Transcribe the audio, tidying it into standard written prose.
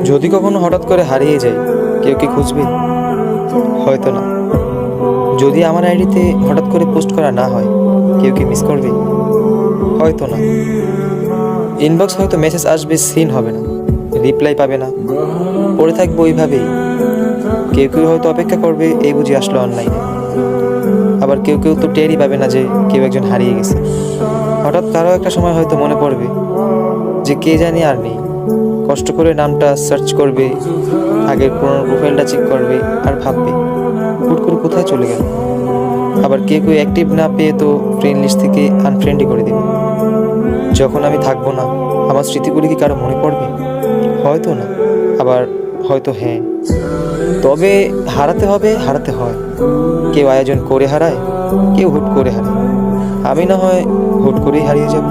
যদি কখনো হঠাৎ করে হারিয়ে যাই, কেউ কি খুঁজবে? হয়তো না। যদি আমার আইডিতে হঠাৎ করে পোস্ট করা না হয়, কেউ কি মিস করবে? হয়তো না। ইনবক্স হয়তো মেসেজ আসবে, সিন হবে না, রিপ্লাই পাবে না, পড়ে থাকবো ওইভাবেই। কেউ কেউ হয়তো অপেক্ষা করবে, এই বুঝি আসলো অনলাইনে। আবার কেউ কেউ তো টেরই পাবে না যে কেউ একজন হারিয়ে গেছে। হঠাৎ কারো একটা সময় হয়তো মনে পড়বে যে কে জানি আর নেই। কষ্ট করে নামটা সার্চ করবে, আগের পুরোনো প্রোফাইলটা চেক করবে, আর ভাববে হুট করে কোথায় চলে গেল। আবার কেউ কেউ অ্যাক্টিভ না পেয়ে তো ফ্রেন্ড লিস্ট থেকে আনফ্রেন্ডই করে দেবে। যখন আমি থাকবো না, আমার স্মৃতিগুলি কি কারো মনে পড়বে? হয়তো না, আবার হয়তো হ্যাঁ। তবে হারাতে হবে, হারাতে হয়। কেউ আয়োজন করে হারায়, কেউ হুট করে হারায়। আমি না হয় হুট করেই হারিয়ে যাব।